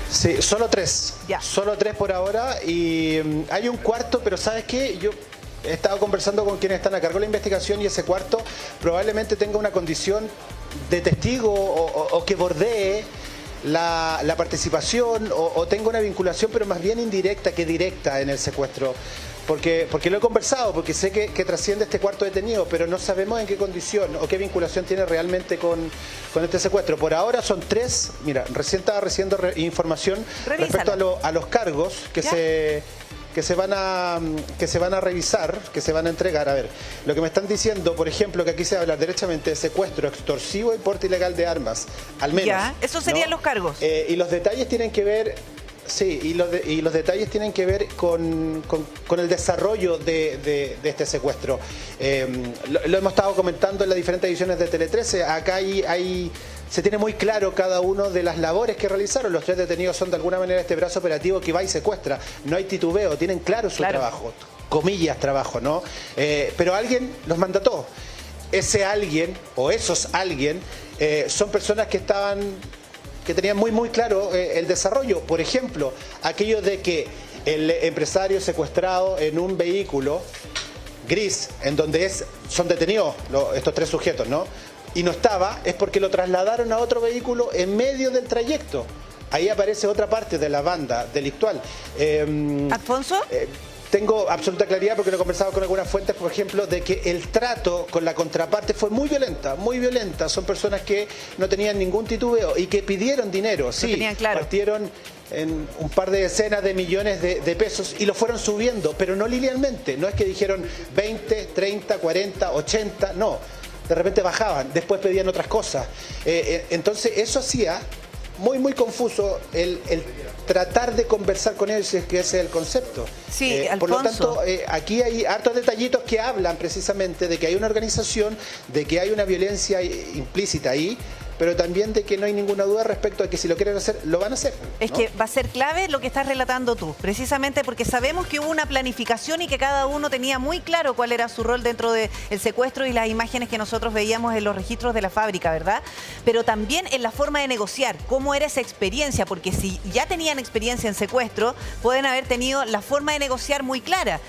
Sí, solo tres. Ya. Solo tres por ahora. Y hay un cuarto, pero ¿sabes qué? Yo he estado conversando con quienes están a cargo de la investigación y ese cuarto probablemente tenga una condición de testigo o que bordee la participación o tenga una vinculación, pero más bien indirecta que directa en el secuestro. Porque lo he conversado, porque sé que trasciende este cuarto detenido, pero no sabemos en qué condición o qué vinculación tiene realmente con este secuestro. Por ahora son tres. Mira, recién estaba recibiendo información respecto a los cargos que se van a revisar, que se van a entregar. A ver, lo que me están diciendo, por ejemplo, que aquí se habla derechamente de secuestro extorsivo y porte ilegal de armas, al menos. Ya, esos serían, ¿no?, los cargos. Y los detalles tienen que ver... Sí, y los detalles tienen que ver con el desarrollo de este secuestro. Lo hemos estado comentando en las diferentes ediciones de Tele 13. Acá se tiene muy claro cada uno de las labores que realizaron. Los tres detenidos son de alguna manera este brazo operativo que va y secuestra. No hay titubeo, tienen claro su trabajo, comillas trabajo, ¿no? Pero alguien los mandató. Ese alguien o esos alguien son personas que tenían muy claro el desarrollo. Por ejemplo, aquello de que el empresario secuestrado en un vehículo gris, en donde son detenidos estos tres sujetos, ¿no? Y no estaba, es porque lo trasladaron a otro vehículo en medio del trayecto. Ahí aparece otra parte de la banda delictual. ¿Alfonso? Tengo absoluta claridad, porque lo he conversado con algunas fuentes, por ejemplo, de que el trato con la contraparte fue muy violenta, muy violenta. Son personas que no tenían ningún titubeo y que pidieron dinero. Sí, tenían claro. Partieron en un par de decenas de millones de pesos y lo fueron subiendo, pero no linealmente. No es que dijeron 20, 30, 40, 80, no. De repente bajaban, después pedían otras cosas. Entonces eso hacía muy confuso el tratar de conversar con ellos, si es que ese es el concepto. Sí, por lo Alfonso. tanto, aquí hay hartos detallitos que hablan precisamente de que hay una organización, de que hay una violencia implícita ahí, pero también de que no hay ninguna duda respecto a que si lo quieren hacer, lo van a hacer, ¿no? Es que va a ser clave lo que estás relatando tú, precisamente porque sabemos que hubo una planificación y que cada uno tenía muy claro cuál era su rol dentro del secuestro y las imágenes que nosotros veíamos en los registros de la fábrica, ¿verdad? Pero también en la forma de negociar, cómo era esa experiencia, porque si ya tenían experiencia en secuestro, pueden haber tenido la forma de negociar muy clara.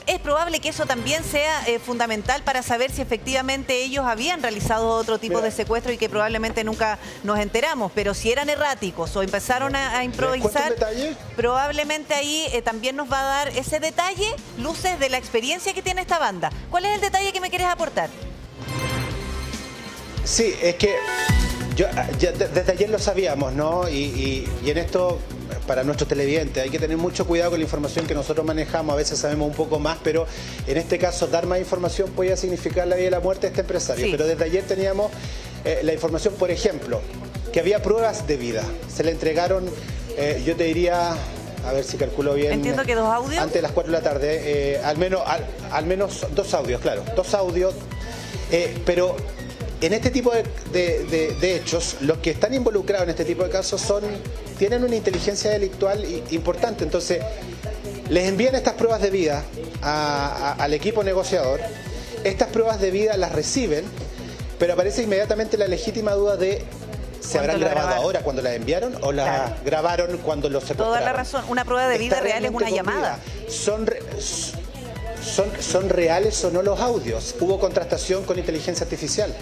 Es probable que eso también sea fundamental para saber si efectivamente ellos habían realizado otro tipo de secuestro y que probablemente nunca nos enteramos. Pero si eran erráticos o empezaron a improvisar, probablemente ahí también nos va a dar ese detalle, luces de la experiencia que tiene esta banda. ¿Cuál es el detalle que me quieres aportar? Sí, es que desde ayer lo sabíamos, ¿no? Y en esto, para nuestros televidentes, hay que tener mucho cuidado con la información que nosotros manejamos. A veces sabemos un poco más, pero en este caso dar más información podía significar la vida y la muerte de este empresario. Sí. Pero desde ayer teníamos la información, por ejemplo, que había pruebas de vida. Se le entregaron, yo te diría, a ver si calculo bien. Entiendo que 2 audios. Antes de las 4 de la tarde, al menos 2 audios, claro. 2 audios, pero... En este tipo de hechos, los que están involucrados en este tipo de casos tienen una inteligencia delictual importante. Entonces, les envían estas pruebas de vida al equipo negociador. Estas pruebas de vida las reciben, pero aparece inmediatamente la legítima duda de ¿se habrán grabado ahora cuando las enviaron o las grabaron cuando los secuestraron? Toda la razón. Una prueba de vida real es una llamada. ¿Son reales o no los audios? Hubo contrastación con inteligencia artificial.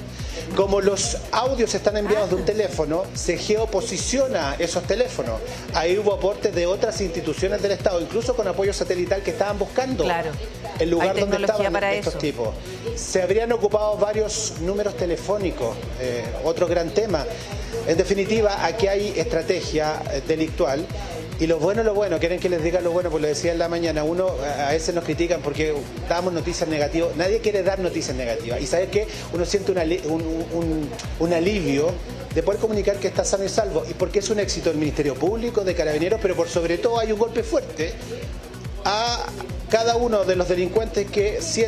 Como los audios están enviados de un teléfono, se geoposiciona esos teléfonos. Ahí hubo aportes de otras instituciones del Estado, incluso con apoyo satelital, que estaban buscando el lugar donde estaban estos tipos. Se habrían ocupado varios números telefónicos, otro gran tema. En definitiva, aquí hay estrategia delictual. Y lo bueno, quieren que les diga lo bueno, pues lo decía en la mañana, a veces nos critican porque damos noticias negativas, nadie quiere dar noticias negativas, y ¿sabes qué? Uno siente un alivio de poder comunicar que está sano y salvo, y porque es un éxito del Ministerio Público, de Carabineros, pero por sobre todo hay un golpe fuerte a cada uno de los delincuentes que se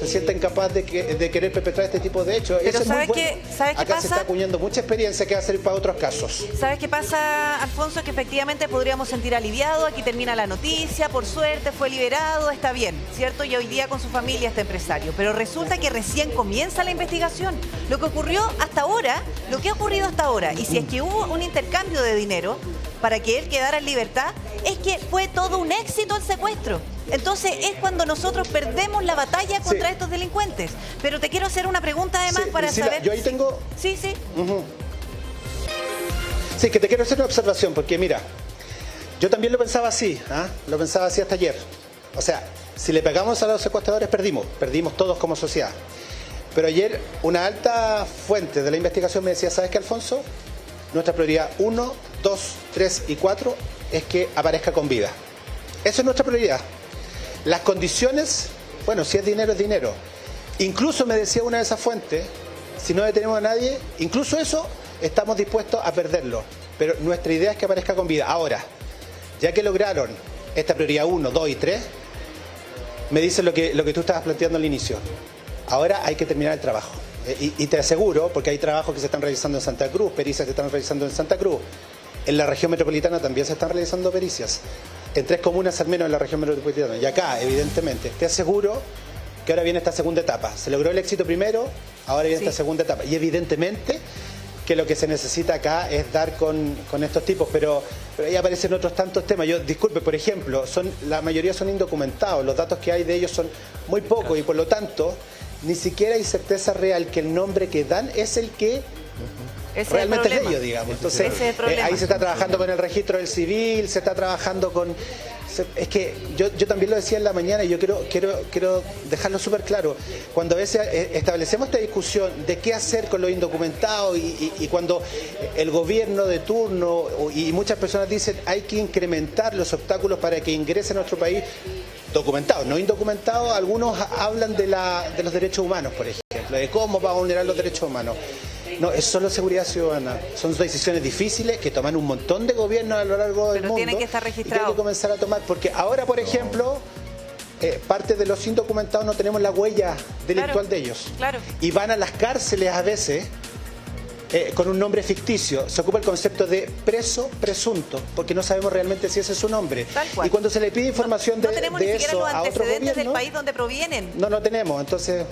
sienten capaces de querer perpetrar este tipo de hechos. Pero eso es ¿sabes muy bueno. ¿sabes qué Acá pasa? se está acuñando mucha experiencia que va a servir para otros casos. ¿Sabes qué pasa, Alfonso? Que efectivamente podríamos sentir aliviado, aquí termina la noticia, por suerte fue liberado, está bien, ¿cierto? Y hoy día con su familia este empresario. Pero resulta que recién comienza la investigación. Lo que ocurrió hasta ahora, lo que ha ocurrido hasta ahora, y si es que hubo un intercambio de dinero, para que él quedara en libertad, es que fue todo un éxito el secuestro. Entonces es cuando nosotros perdemos la batalla contra estos delincuentes. Pero te quiero hacer una pregunta además para Priscila, saber... yo ahí tengo... Sí, sí. Sí, que te quiero hacer una observación, porque mira, yo también lo pensaba así, lo pensaba así hasta ayer. O sea, si le pegamos a los secuestradores, perdimos todos como sociedad. Pero ayer una alta fuente de la investigación me decía, ¿sabes qué, Alfonso? Nuestra prioridad 1, 2, 3 y 4 es que aparezca con vida. Eso es nuestra prioridad. Las condiciones, bueno, si es dinero, es dinero. Incluso me decía una de esas fuentes, si no detenemos a nadie, incluso eso estamos dispuestos a perderlo. Pero nuestra idea es que aparezca con vida. Ahora, ya que lograron esta prioridad 1, 2 y 3, me dicen lo que tú estabas planteando al inicio. Ahora hay que terminar el trabajo. Y te aseguro, porque hay trabajos que se están realizando en Santa Cruz, pericias que se están realizando en Santa Cruz. En la región metropolitana también se están realizando pericias. En 3 comunas al menos en la región metropolitana. Y acá, evidentemente, te aseguro que ahora viene esta segunda etapa. Se logró el éxito primero, ahora viene esta segunda etapa. Y evidentemente que lo que se necesita acá es dar con estos tipos, pero ahí aparecen otros tantos temas. Disculpe, por ejemplo, la mayoría son indocumentados, los datos que hay de ellos son muy pocos y por lo tanto ni siquiera hay certeza real que el nombre que dan es el que realmente es de ellos, digamos. Entonces, ahí se está trabajando con el registro del civil, se está trabajando con... Es que yo también lo decía en la mañana y yo quiero dejarlo súper claro. Cuando a veces establecemos esta discusión de qué hacer con los indocumentados y cuando el gobierno de turno y muchas personas dicen hay que incrementar los obstáculos para que ingrese a nuestro país, documentados, no indocumentados, algunos hablan de los derechos humanos, por ejemplo, de cómo va a vulnerar los derechos humanos. No, es solo seguridad ciudadana. Son decisiones difíciles que toman un montón de gobiernos a lo largo del mundo. Tienen que estar registrados. Y tienen que comenzar a tomar, porque ahora, por ejemplo, parte de los indocumentados no tenemos la huella delictual de ellos. Claro. Y van a las cárceles a veces con un nombre ficticio. Se ocupa el concepto de preso presunto, porque no sabemos realmente si ese es su nombre. Tal cual. Y cuando se le pide información no tenemos de ni siquiera eso los a otro antecedentes gobierno, del país donde provienen. No tenemos, entonces...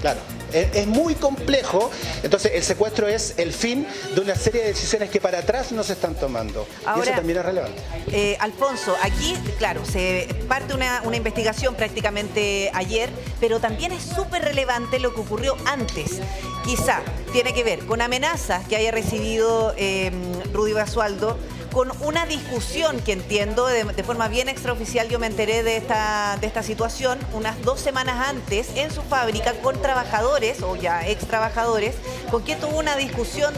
Claro, es muy complejo. Entonces el secuestro es el fin de una serie de decisiones que para atrás no se están tomando. Ahora, y eso también es relevante. Alfonso, aquí, claro, se parte una investigación prácticamente ayer, pero también es súper relevante lo que ocurrió antes. Quizá tiene que ver con amenazas que haya recibido Rudy Basualdo, con una discusión que entiendo de forma bien extraoficial. Yo me enteré de esta situación unas 2 semanas antes en su fábrica con trabajadores o ya ex trabajadores, con quien tuvo una discusión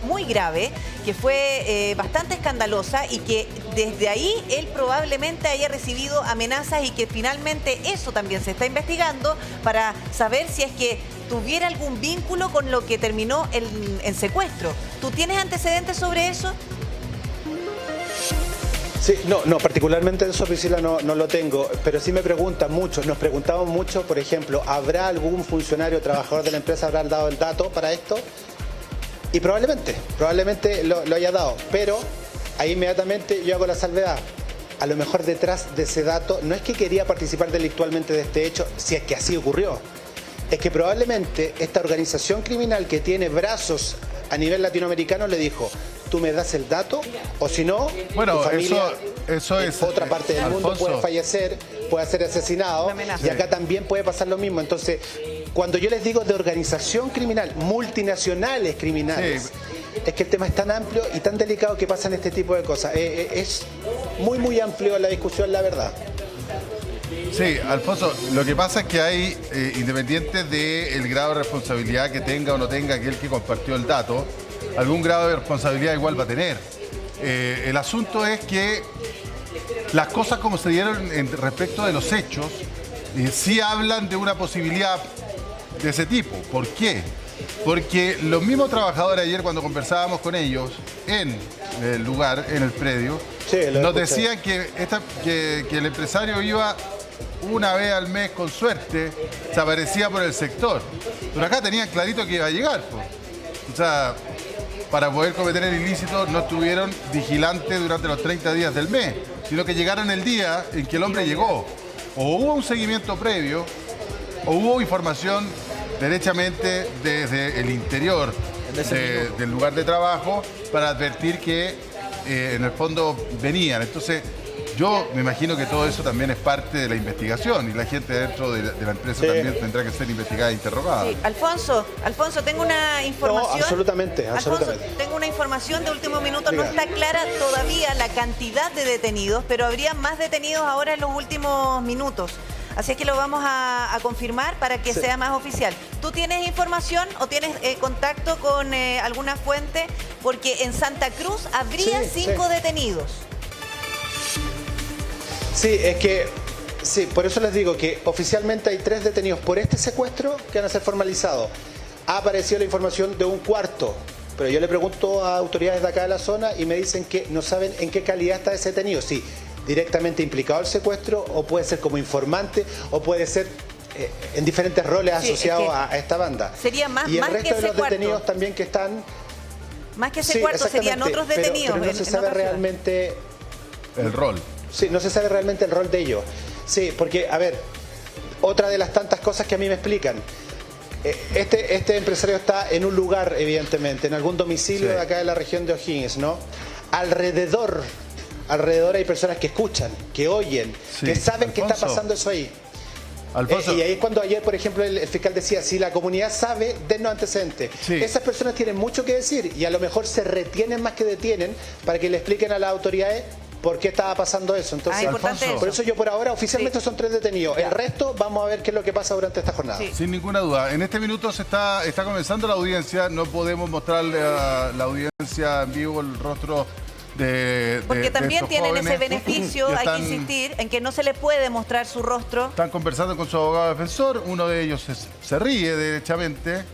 muy grave, que fue bastante escandalosa y que desde ahí él probablemente haya recibido amenazas y que finalmente eso también se está investigando para saber si es que tuviera algún vínculo con lo que terminó en secuestro. ¿Tú tienes antecedentes sobre eso? Sí, no, particularmente eso, Priscila, no lo tengo, pero sí me preguntan mucho, nos preguntamos mucho, por ejemplo, ¿habrá algún funcionario o trabajador de la empresa habrá dado el dato para esto? Y probablemente lo haya dado, pero ahí inmediatamente yo hago la salvedad. A lo mejor detrás de ese dato no es que quería participar delictualmente de este hecho, si es que así ocurrió. Es que probablemente esta organización criminal que tiene brazos a nivel latinoamericano le dijo, tú me das el dato o si no, bueno, tu familia eso es, en otra parte del mundo Alfonso, puede fallecer, puede ser asesinado y acá también puede pasar lo mismo. Entonces, cuando yo les digo de organización criminal, multinacionales criminales, es que el tema es tan amplio y tan delicado que pasan este tipo de cosas. Es muy amplio la discusión, la verdad. Sí, Alfonso, lo que pasa es que hay, independiente del grado de responsabilidad que tenga o no tenga aquel que compartió el dato, algún grado de responsabilidad igual va a tener. El asunto es que las cosas como se dieron respecto de los hechos, sí hablan de una posibilidad de ese tipo. ¿Por qué? Porque los mismos trabajadores ayer cuando conversábamos con ellos en el lugar, en el predio, nos decían que el empresario iba una vez al mes con suerte, se aparecía por el sector. Pero acá tenían clarito que iba a llegar, pues. O sea, para poder cometer el ilícito no estuvieron vigilantes durante los 30 días del mes, sino que llegaron el día en que el hombre llegó. O hubo un seguimiento previo, o hubo información derechamente desde el interior del lugar de trabajo para advertir que en el fondo venían. Entonces, yo me imagino que todo eso también es parte de la investigación y la gente dentro de la empresa también tendrá que ser investigada e interrogada. Sí. Alfonso, tengo una información. No, absolutamente. Alfonso, tengo una información de último minuto. No está clara todavía la cantidad de detenidos, pero habría más detenidos ahora en los últimos minutos. Así es que lo vamos a confirmar para que sea más oficial. ¿Tú tienes información o tienes contacto con alguna fuente? Porque en Santa Cruz habría 5 detenidos. Sí, es que, por eso les digo que oficialmente hay 3 detenidos por este secuestro que van a ser formalizados. Ha aparecido la información de un cuarto, pero yo le pregunto a autoridades de acá de la zona y me dicen que no saben en qué calidad está ese detenido. Sí, directamente implicado al secuestro, o puede ser como informante, o puede ser en diferentes roles asociados a esta banda. Sería más y el más resto que de ese los cuarto. detenidos también que están... Más que ese cuarto serían otros detenidos. Pero no se sabe realmente el rol. Sí, no se sabe realmente el rol de ellos. Sí, porque, a ver, otra de las tantas cosas que a mí me explican. Este empresario está en un lugar, evidentemente, en algún domicilio de acá de la región de O'Higgins, ¿no? Alrededor hay personas que escuchan, que oyen, que saben que está pasando eso ahí. Alfonso. Y ahí es cuando ayer, por ejemplo, el fiscal decía, si la comunidad sabe, dennos antecedentes. Esas personas tienen mucho que decir y a lo mejor se retienen más que detienen para que le expliquen a las autoridades por qué estaba pasando eso. Entonces, Alfonso, por eso yo por ahora oficialmente son 3 detenidos. El resto vamos a ver qué es lo que pasa durante esta jornada. Sin ninguna duda. En este minuto está comenzando la audiencia. No podemos mostrarle a la audiencia en vivo el rostro porque también tienen jóvenes. ese beneficio, hay que insistir, en que no se le puede mostrar su rostro. Están conversando con su abogado defensor. Uno de ellos se ríe derechamente.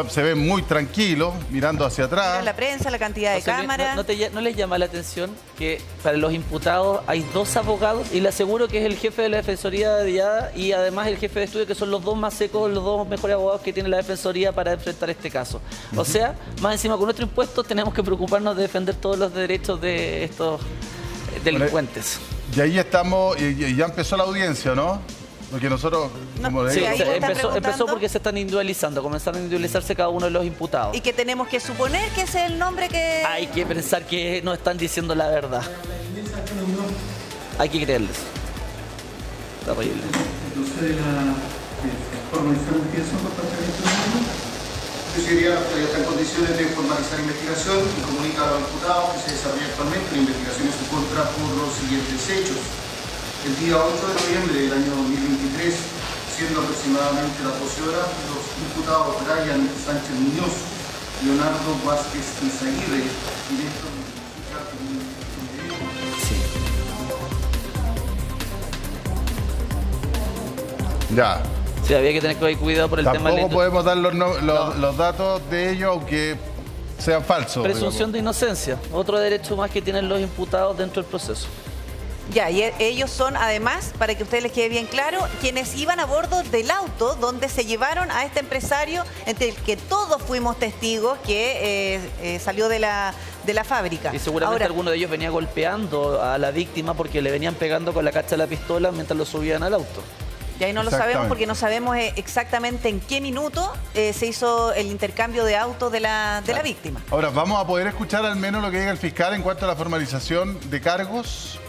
Se ve muy tranquilo, mirando hacia atrás. La prensa, la cantidad de cámaras. ¿No les llama la atención que para los imputados hay 2 abogados? Y le aseguro que es el jefe de la Defensoría de Diada y además el jefe de estudio, que son los 2 más secos, los 2 mejores abogados que tiene la Defensoría para enfrentar este caso. O sea, más encima con nuestro impuesto tenemos que preocuparnos de defender todos los derechos de estos delincuentes. Y ahí estamos, y ya empezó la audiencia, ¿no? Porque nosotros, como sí, digo, empezó porque se están individualizando, comenzaron a individualizarse cada uno de los imputados. Y que tenemos que suponer que ese es el nombre que... Hay que pensar que no están diciendo la verdad. Hay que creerles. Terrible. La Fiscalía está en condiciones de formalizar investigación y comunica a los imputados que se desarrolla actualmente una investigación en su contra por los siguientes hechos. El día 8 de noviembre del año 2023, siendo aproximadamente las 12 horas, los imputados Brian Sánchez Muñoz, Leonardo Vázquez Izaguirre y Néstor ya. Sí, había que tener cuidado por el tema de... Tampoco podemos dar los datos de ellos, aunque sean falsos. Presunción de inocencia, otro derecho más que tienen los imputados dentro del proceso. Ya, y ellos son, además, para que a ustedes les quede bien claro, quienes iban a bordo del auto donde se llevaron a este empresario, entre el que todos fuimos testigos, que salió de la fábrica. Y seguramente alguno de ellos venía golpeando a la víctima porque le venían pegando con la cacha de la pistola mientras lo subían al auto. Y ahí no lo sabemos porque no sabemos exactamente en qué minuto se hizo el intercambio de autos de la víctima. Ahora, ¿vamos a poder escuchar al menos lo que diga el fiscal en cuanto a la formalización de cargos?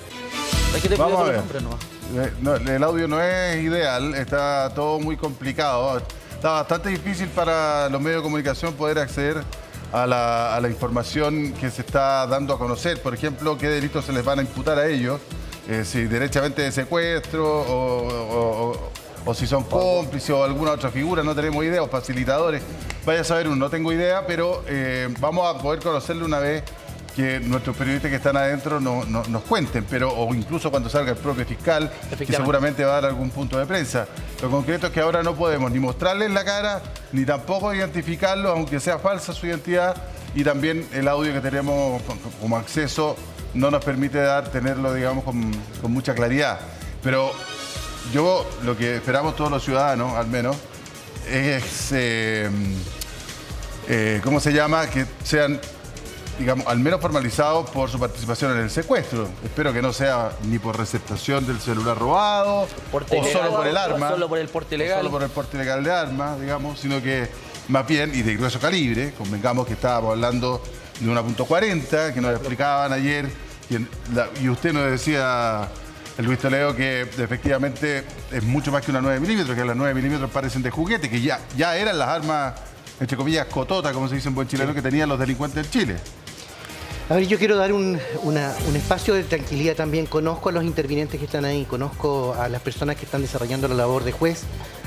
Vamos a ver. El audio no es ideal, está todo muy complicado. Está bastante difícil para los medios de comunicación poder acceder a la información que se está dando a conocer. Por ejemplo, qué delitos se les van a imputar a ellos. Si derechamente de secuestro o si son cómplices o alguna otra figura, no tenemos idea, o facilitadores. Vaya a saber uno, no tengo idea, pero vamos a poder conocerlo una vez que nuestros periodistas que están adentro nos cuenten, o incluso cuando salga el propio fiscal, que seguramente va a dar algún punto de prensa. Lo concreto es que ahora no podemos ni mostrarles la cara, ni tampoco identificarlo, aunque sea falsa su identidad, y también el audio que tenemos como acceso no nos permite tenerlo, digamos, con mucha claridad. Pero lo que esperamos todos los ciudadanos, al menos, es, ¿cómo se llama? Que sean, digamos, al menos formalizados por su participación en el secuestro. Espero que no sea ni por receptación del celular robado, o solo por el arma. Solo por el porte ilegal. Solo por el porte ilegal de armas, digamos, sino que más bien, y de grueso calibre. Convengamos que estábamos hablando de una .40, que nos explicaban ayer, y usted nos decía, Luis Toledo, que efectivamente es mucho más que una 9 milímetros, que las 9 milímetros parecen de juguete, que ya eran las armas, entre comillas, cototas, como se dice en buen chileno, que tenían los delincuentes en Chile. A ver, yo quiero dar un espacio de tranquilidad también. Conozco a los intervinientes que están ahí, conozco a las personas que están desarrollando la labor de juez,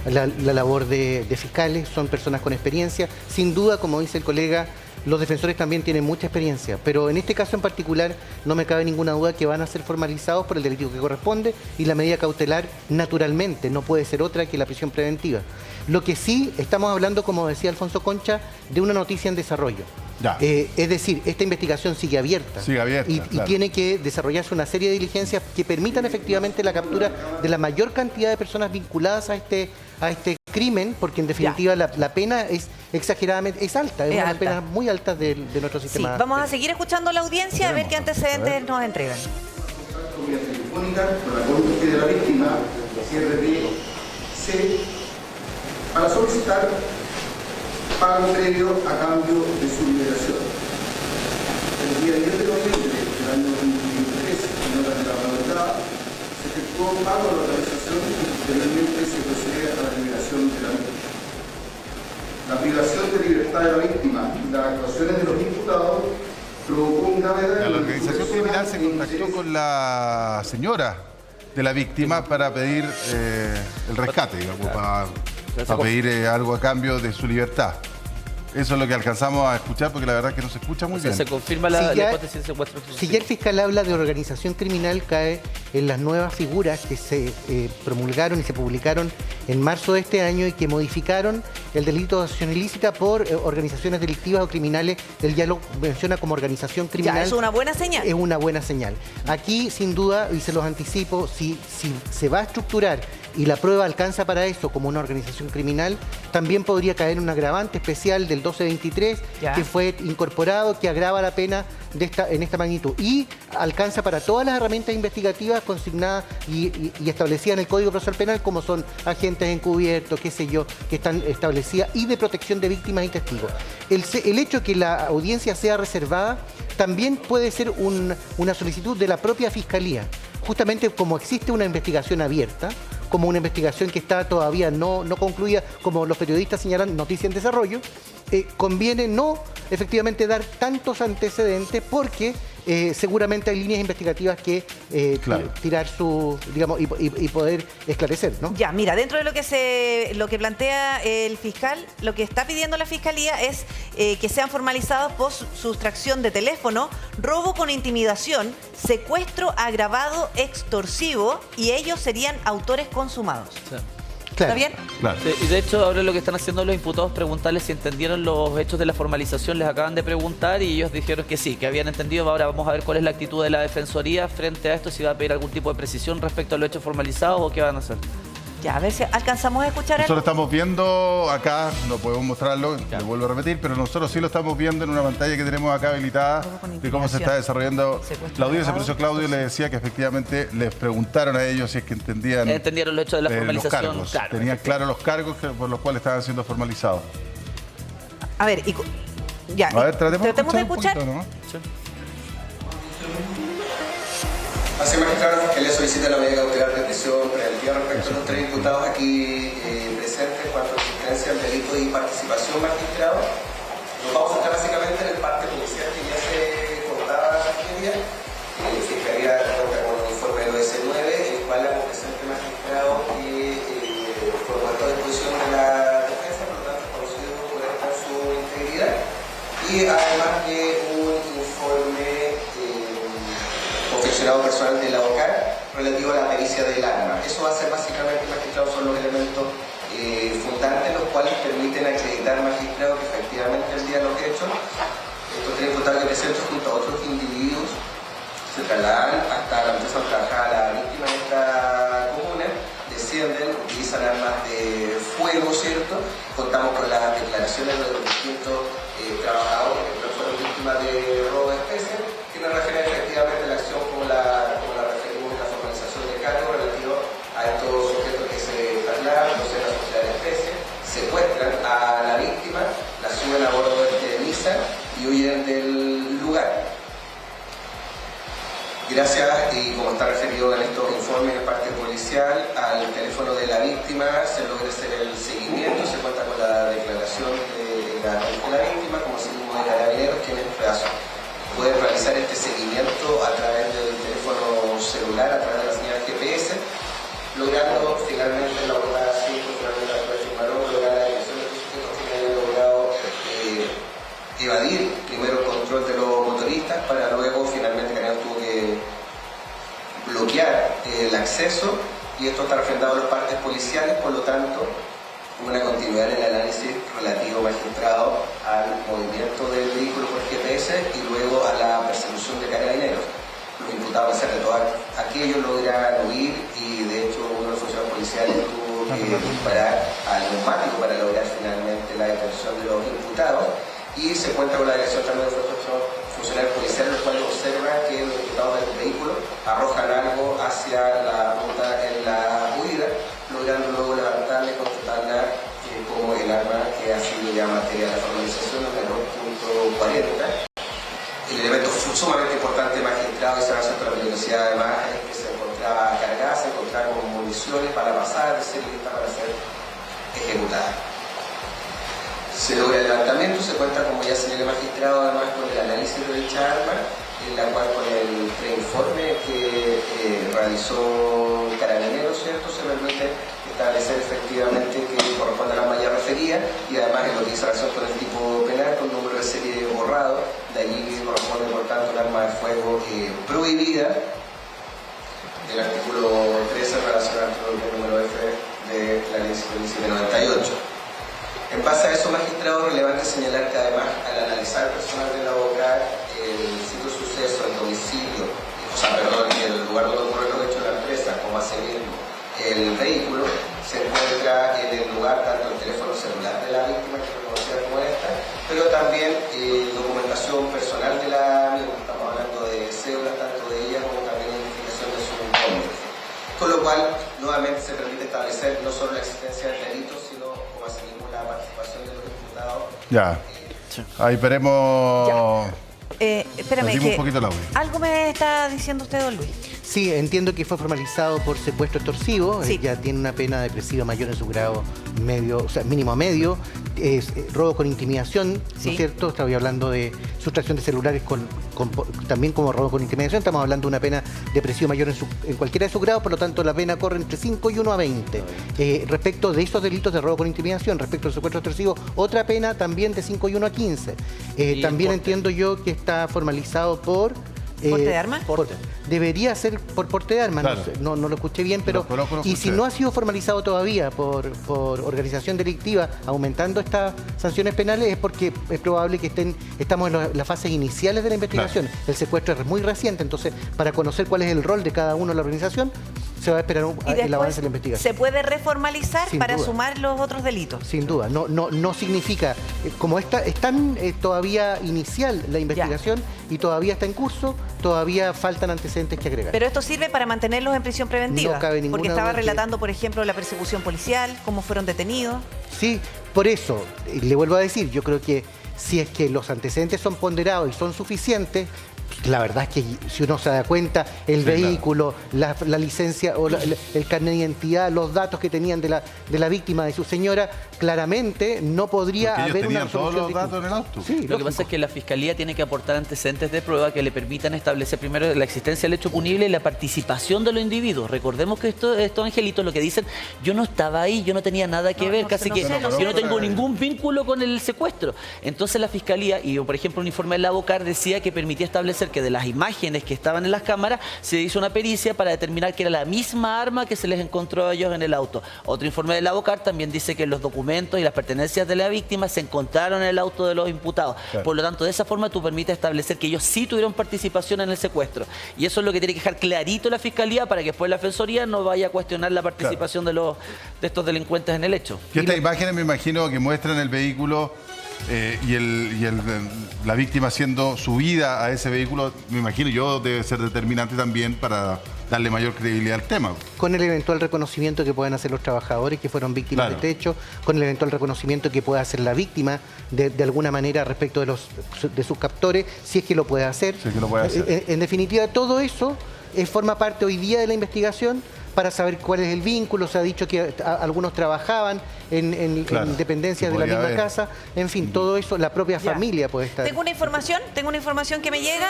la labor de fiscales, son personas con experiencia. Sin duda, como dice el colega, los defensores también tienen mucha experiencia, pero en este caso en particular no me cabe ninguna duda que van a ser formalizados por el delito que corresponde y la medida cautelar naturalmente no puede ser otra que la prisión preventiva. Lo que sí estamos hablando, como decía Alfonso Concha, de una noticia en desarrollo. Es decir, esta investigación sigue abierta. Sigue abierta, y claro. tiene que desarrollarse una serie de diligencias que permitan efectivamente la captura de la mayor cantidad de personas vinculadas a este crimen, porque en definitiva la pena es exageradamente, es alta, es una de las penas muy altas de nuestro sistema. Sí, vamos a seguir escuchando a la audiencia a ver qué antecedentes nos entregan. Vía telefónica con la cónyuge de la víctima, cierre de C, para solicitar pago previo a cambio de su liberación. El día 10 de noviembre del año 2023, en horas de la madrugada, se efectuó un pago de la organización y posteriormente se procede a la liberación de la víctima. La privación de libertad de la víctima y las actuaciones de los imputados provocó un grave daño. La organización criminal se contactó con la señora de la víctima para pedir el rescate, digamos, para pedir algo a cambio de su libertad. Eso es lo que alcanzamos a escuchar, porque la verdad es que no se escucha muy bien. Se confirma la hipótesis de secuestro. Si ya el fiscal habla de organización criminal, cae en las nuevas figuras que se promulgaron y se publicaron en marzo de este año y que modificaron el delito de asociación ilícita por organizaciones delictivas o criminales. Él ya lo menciona como organización criminal. Ya, es una buena señal. Es una buena señal. Aquí, sin duda, y se los anticipo, si se va a estructurar y la prueba alcanza para eso como una organización criminal, también podría caer un agravante especial del 1223 que fue incorporado, que agrava la pena en esta magnitud y alcanza para todas las herramientas investigativas consignadas y establecidas en el Código Procesal Penal, como son agentes encubiertos, qué sé yo, que están establecidas, y de protección de víctimas y testigos. El hecho de que la audiencia sea reservada también puede ser una solicitud de la propia Fiscalía, justamente como existe una investigación abierta, como una investigación que está todavía no concluida, como los periodistas señalan, noticia en desarrollo, conviene no efectivamente dar tantos antecedentes porque seguramente hay líneas investigativas que tirar digamos, y poder esclarecer, ¿no? Ya, mira, dentro de lo que plantea el fiscal, lo que está pidiendo la Fiscalía es que sean formalizados por sustracción de teléfono, robo con intimidación, secuestro agravado extorsivo, y ellos serían autores consumados. Sí. ¿Está bien? Claro. Sí, y de hecho ahora lo que están haciendo los imputados es preguntarles si entendieron los hechos de la formalización. Les acaban de preguntar y ellos dijeron que sí, que habían entendido. Ahora vamos a ver cuál es la actitud de la Defensoría frente a esto, si va a pedir algún tipo de precisión respecto a los hechos formalizados o qué van a hacer. Ya, a ver si alcanzamos a escuchar Nosotros algo. estamos viendo acá, no podemos mostrarlo, le vuelvo a repetir, pero nosotros sí lo estamos viendo en una pantalla que tenemos acá habilitada de cómo se está desarrollando la audiencia. Por eso Claudio le decía que efectivamente les preguntaron a ellos si es que Entendieron los hechos de la formalización. los cargos. Claro, Tenían claro los cargos por los cuales estaban siendo formalizados. A ver, ya, A ver, tratemos de escuchar. un poquito, ¿no? Sí. Hace magistrado, la Fiscalía solicita la medida cautelar de prisión preventiva respecto a los tres imputados aquí presentes cuanto a existencia del delito y participación magistrado. Nos vamos a centrar básicamente en el parte policial que ya se contaba la Fiscalía. La Fiscalía cuenta con un informe del OS9, el cual la presente magistrado por puesto a disposición de la defensa, por lo tanto es conocido por esta su integridad. Y además que un informe confeccionado personal de la OCAR relativo a la pericia del arma. Eso va a ser básicamente, magistrado, son los elementos fundantes los cuales permiten acreditar, magistrado, que efectivamente el día de los hechos estos tres imputados que presentes junto a otros individuos se trasladan hasta la empresa donde trabajaba la víctima en esta comuna, descienden, utilizan armas de fuego, ¿cierto? Contamos con las declaraciones de los distintos trabajadores que fueron víctimas de robo de especies, que nos refieren efectivamente a la acción como la referimos en la formalización de cargo relativo a estos sujetos que se trasladan, proceden a asociar especies, secuestran a la víctima Gracias, y como está referido en estos informes de parte policial, al teléfono de la víctima se logra hacer el seguimiento, se cuenta con la declaración de la víctima, como asimismo de Carabineros, que en este caso puede realizar este seguimiento a través del teléfono celular, a través de la señal GPS, logrando finalmente la abogada 5, finalmente la jueza Marón, lograr la dirección de los sujetos que hayan logrado evadir primero el control de los motoristas, para luego finalmente Carabineros tuvo que bloquear el acceso, y esto está refrendado a las partes policiales. Por lo tanto, una continuidad en el análisis relativo, magistrado, al movimiento del vehículo por GPS y luego a la persecución de Carabineros. Los imputados, a pesar de todo aquello, lograron huir, y de hecho uno de los funcionarios policiales tuvo que disparar al neumático para lograr finalmente la detención de los imputados. Y se cuenta con la dirección también de los funcionarios policiales, los cuales observan que los imputados del vehículo arrojan algo hacia la ruta en la huida, logrando luego levantarla y constatarla como el arma que ha sido ya materia de la formalización en el .40. El elemento sumamente importante, magistrado, y se va a hacer la peligrosidad además, es que se encontraba cargada, se encontraba con municiones para pasar, de ser lista para ser ejecutada. Se logra el levantamiento, se cuenta, como ya señaló el magistrado, además con el análisis de dicha arma, en la cual con el preinforme que realizó Carabineros, ¿cierto?, se permite establecer efectivamente que corresponde a la arma ya referida, y además en lo que dice relación con el tipo penal, con número de serie borrado, de allí que corresponde por tanto un arma de fuego prohibida, del artículo 13 relacionado con el número F de la ley 9798. En base a eso, magistrado, relevante señalar que además, al analizar personal de la boca el sitio de suceso, el domicilio, el lugar donde ocurre los hechos de la empresa, como asimismo el vehículo, se encuentra en el lugar tanto el teléfono celular de la víctima, que es conocida como esta, pero también documentación personal de la misma. Estamos hablando de cédulas tanto de ella como también identificación de su cónyuge. Con lo cual, nuevamente se permite establecer no solo la existencia del delito, sino como asimismo la participación de los imputados. Ya. Ahí veremos. Espérame, un poquito el audio. Algo me está diciendo usted, don Luis. Sí, entiendo que fue formalizado por secuestro extorsivo, Sí. Ya tiene una pena depresiva mayor en su grado medio, o sea, mínimo a medio, es robo con intimidación, ¿no Sí. es cierto? Estaba hablando de sustracción de celulares también como robo con intimidación, estamos hablando de una pena depresiva mayor en cualquiera de sus grados, por lo tanto la pena corre entre 5 y 1 a 20. Respecto de esos delitos de robo con intimidación, respecto al secuestro extorsivo, otra pena también de 5 y 1 a 15. También entiendo yo que está formalizado por... ¿Porte de armas? Debería ser por porte de armas, Claro. no lo escuché bien, pero... No y si no ha sido formalizado todavía por organización delictiva, aumentando estas sanciones penales, es porque es probable que estamos en las fases iniciales de la investigación. Claro. El secuestro es muy reciente, entonces para conocer cuál es el rol de cada uno de la organización, se va a esperar el avance de la investigación. ¿Se puede reformalizar Sin para duda. sumar los otros delitos? Sin duda, no significa, como es tan todavía inicial la investigación y todavía está en curso, todavía faltan antecedentes que agregar. Pero esto sirve para mantenerlos en prisión preventiva. No cabe ninguna porque estaba duda que- relatando, por ejemplo, la persecución policial, cómo fueron detenidos. Sí, por eso, le vuelvo a decir, yo creo que si es que los antecedentes son ponderados y son suficientes, la verdad es que si uno se da cuenta, el vehículo, la licencia o el carnet de identidad, los datos que tenían de la víctima, de su señora, claramente no podría Porque ellos haber una tenían todos resolución los datos en el auto. Sí, Lo que lógico. pasa es que la Fiscalía tiene que aportar antecedentes de prueba que le permitan establecer primero la existencia del hecho punible y la participación de los individuos. Recordemos que estos angelitos lo que dicen, yo no estaba ahí, yo no tenía nada que ver, casi que yo no tengo ningún vínculo con el secuestro. Entonces la Fiscalía, y por ejemplo un informe de la Bocar decía que permitía establecer que de las imágenes que estaban en las cámaras se hizo una pericia para determinar que era la misma arma que se les encontró a ellos en el auto. Otro informe de la Bocar también dice que los documentos y las pertenencias de la víctima se encontraron en el auto de los imputados. Claro. Por lo tanto, de esa forma tú permites establecer que ellos sí tuvieron participación en el secuestro. Y eso es lo que tiene que dejar clarito la Fiscalía para que después la Defensoría no vaya a cuestionar la participación de estos delincuentes en el hecho. Que estas imágenes me imagino que muestran el vehículo la víctima siendo subida a ese vehículo, me imagino yo, debe ser determinante también para darle mayor credibilidad al tema. Con el eventual reconocimiento que puedan hacer los trabajadores que fueron víctimas Claro. de este hecho, con el eventual reconocimiento que pueda hacer la víctima de alguna manera respecto de sus captores, si es que lo puede hacer. Si es que lo puede hacer. En definitiva, todo eso forma parte hoy día de la investigación para saber cuál es el vínculo. Se ha dicho que algunos trabajaban en Claro, dependencias que de la podría misma haber. casa. En fin, todo eso, la propia Ya. familia puede estar. Tengo una información que me llega.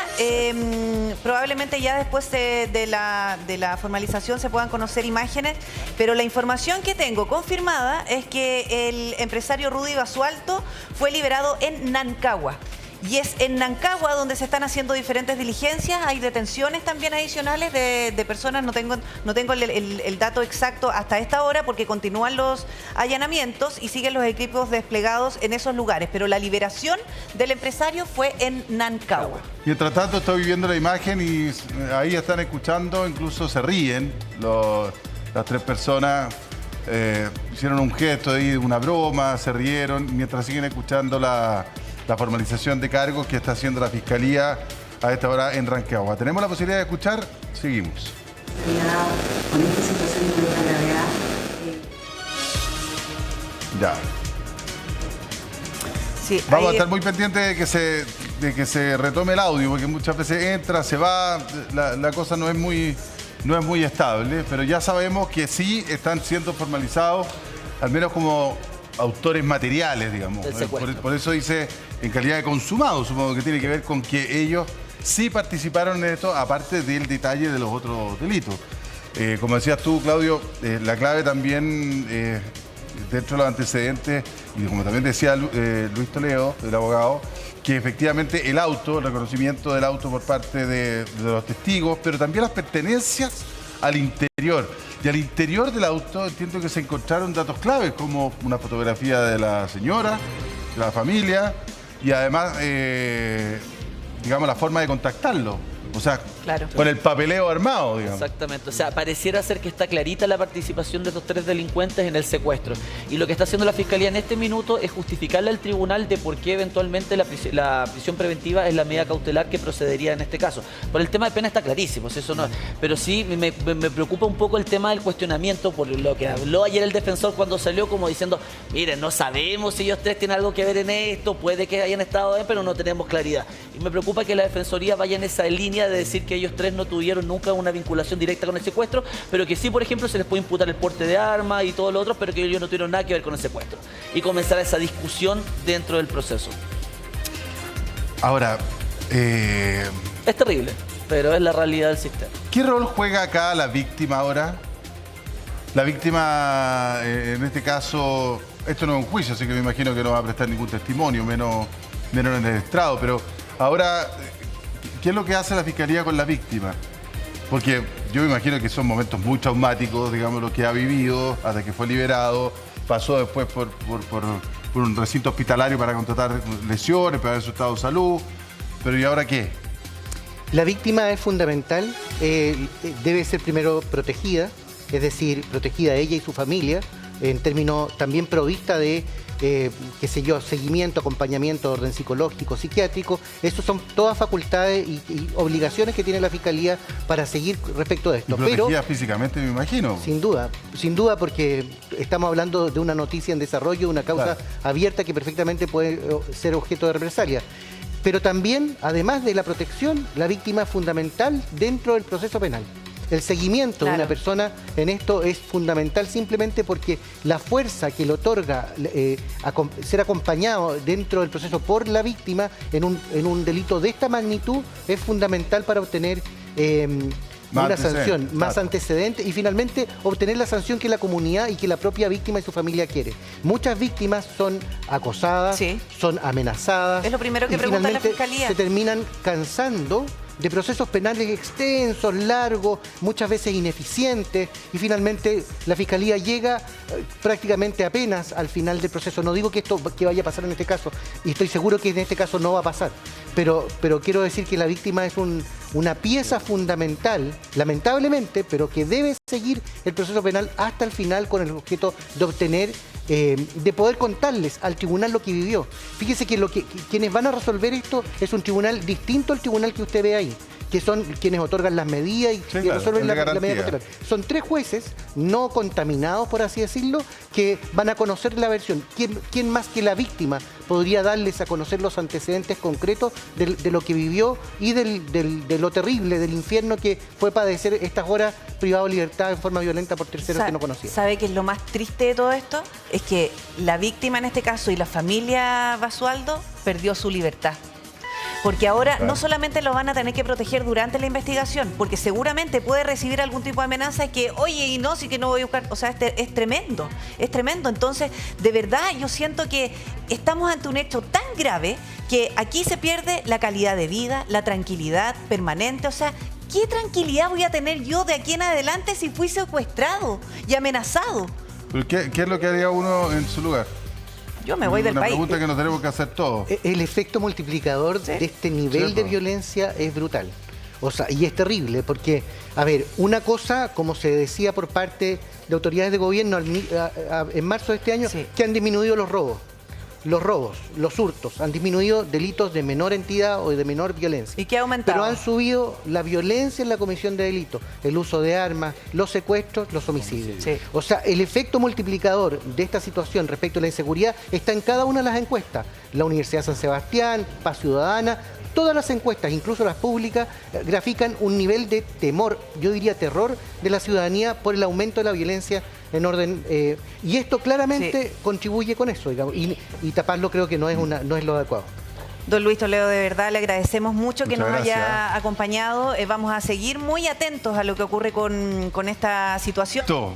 Probablemente ya después de la formalización se puedan conocer imágenes, pero la información que tengo confirmada es que el empresario Rudy Basualto fue liberado en Nancagua. Y es en Nancagua donde se están haciendo diferentes diligencias. Hay detenciones también adicionales de personas. No tengo el dato exacto hasta esta hora porque continúan los allanamientos y siguen los equipos desplegados en esos lugares. Pero la liberación del empresario fue en Nancagua. Mientras tanto estoy viendo la imagen y ahí están escuchando, incluso se ríen las tres personas. Hicieron un gesto ahí, una broma, se rieron, mientras siguen escuchando la formalización de cargos que está haciendo la Fiscalía a esta hora en Rancagua. ¿Tenemos la posibilidad de escuchar? Seguimos. Con esta situación de tanta gravedad. Ya. Sí, Vamos a ahí- estar muy pendientes de que se retome el audio, porque muchas veces entra, se va, la cosa no es muy estable, pero ya sabemos que sí están siendo formalizados, al menos como autores materiales, digamos. Del secuestro. Por eso dice en calidad de consumado, supongo que tiene que ver con que ellos sí participaron en esto, aparte del detalle de los otros delitos. Como decías tú, Claudio, la clave también dentro de los antecedentes, y como también decía Luis Toledo, el abogado, que efectivamente el reconocimiento del auto por parte de los testigos, pero también las pertenencias al interior. Y al interior del auto entiendo que se encontraron datos claves, como una fotografía de la señora, de la familia, y además, digamos, la forma de contactarlo. O sea, Claro. con el papeleo armado, digamos. Exactamente, o sea, pareciera ser que está clarita la participación de estos tres delincuentes en el secuestro. Y lo que está haciendo la Fiscalía en este minuto es justificarle al tribunal de por qué eventualmente la prisión preventiva es la medida cautelar que procedería en este caso. Por el tema de pena está clarísimo, eso no. Pero sí me preocupa un poco el tema del cuestionamiento, por lo que habló ayer el defensor cuando salió como diciendo, miren, no sabemos si ellos tres tienen algo que ver en esto, puede que hayan estado bien, pero no tenemos claridad. Y me preocupa que la Defensoría vaya en esa línea de decir que ellos tres no tuvieron nunca una vinculación directa con el secuestro, pero que sí, por ejemplo, se les puede imputar el porte de armas y todo lo otro, pero que ellos no tuvieron nada que ver con el secuestro. Y comenzar esa discusión dentro del proceso. Ahora, Es terrible, pero es la realidad del sistema. ¿qué rol juega acá la víctima ahora? La víctima, en este caso, esto no es un juicio, así que me imagino que no va a prestar ningún testimonio, menos en el estrado, pero ahora, ¿qué es lo que hace la Fiscalía con la víctima? Porque yo me imagino que son momentos muy traumáticos, digamos, lo que ha vivido hasta que fue liberado, pasó después por un recinto hospitalario para contratar lesiones, para ver su estado de salud, pero ¿y ahora qué? La víctima es fundamental, debe ser primero protegida, es decir, protegida ella y su familia, en términos también provista de, qué sé yo, seguimiento, acompañamiento, orden psicológico, psiquiátrico. Esas son todas facultades y obligaciones que tiene la Fiscalía para seguir respecto de Y esto. protegida físicamente, me imagino. Sin duda, porque estamos hablando de una noticia en desarrollo, una causa Claro. abierta que perfectamente puede ser objeto de represalia. Pero también, además de la protección, la víctima es fundamental dentro del proceso penal. El seguimiento de Claro. una persona en esto es fundamental simplemente porque la fuerza que le otorga ser acompañado dentro del proceso por la víctima en un delito de esta magnitud es fundamental para obtener Más una antecedentes, sanción, más claro. antecedentes y finalmente obtener la sanción que la comunidad y que la propia víctima y su familia quiere. Muchas víctimas son acosadas, Sí. son amenazadas. Es lo primero que y pregunta la finalmente Fiscalía. se terminan cansando de procesos penales extensos, largos, muchas veces ineficientes, y finalmente la Fiscalía llega prácticamente apenas al final del proceso. No digo que esto que vaya a pasar en este caso, y estoy seguro que en este caso no va a pasar, pero quiero decir que la víctima es una pieza fundamental, lamentablemente, pero que debe seguir el proceso penal hasta el final con el objeto de obtener, de poder contarles al tribunal lo que vivió. Fíjese que quienes van a resolver esto es un tribunal distinto al tribunal que usted ve ahí, que son quienes otorgan las medidas y claro, resuelven el de la medida garantía. cautelar. Son 3 jueces no contaminados, por así decirlo, que van a conocer la versión. ¿Quién más que la víctima podría darles a conocer los antecedentes concretos de lo que vivió y de lo terrible, del infierno que fue padecer estas horas privado de libertad en forma violenta por terceros que no conocía? ¿Sabe qué es lo más triste de todo esto? Es que la víctima en este caso y la familia Basualdo perdió su libertad. Porque ahora no solamente lo van a tener que proteger durante la investigación, porque seguramente puede recibir algún tipo de amenaza que, oye, y no, sí que no voy a buscar. O sea, es tremendo, es tremendo. Entonces, de verdad, yo siento que estamos ante un hecho tan grave que aquí se pierde la calidad de vida, la tranquilidad permanente. O sea, ¿qué tranquilidad voy a tener yo de aquí en adelante si fui secuestrado y amenazado? ¿Pero qué es lo que haría uno en su lugar? Yo me voy del Una país. pregunta que nos tenemos que hacer todos. El efecto multiplicador de este nivel Sí, de pues. violencia es brutal. O sea, y es terrible porque, a ver, una cosa, como se decía por parte de autoridades de gobierno en marzo de este año, Sí. que han disminuido los robos, los hurtos, han disminuido delitos de menor entidad o de menor violencia. ¿Y qué ha aumentado? Pero han subido la violencia en la comisión de delitos, el uso de armas, los secuestros, los homicidios. Sí. O sea, el efecto multiplicador de esta situación respecto a la inseguridad está en cada una de las encuestas. La Universidad de San Sebastián, Paz Ciudadana, todas las encuestas, incluso las públicas, grafican un nivel de temor, yo diría terror, de la ciudadanía por el aumento de la violencia en orden... y esto claramente contribuye con eso, digamos, y taparlo creo que no es lo adecuado. Don Luis Toledo, de verdad le agradecemos mucho que Muchas nos haya gracias. acompañado. Vamos a seguir muy atentos a lo que ocurre con esta situación. Todo.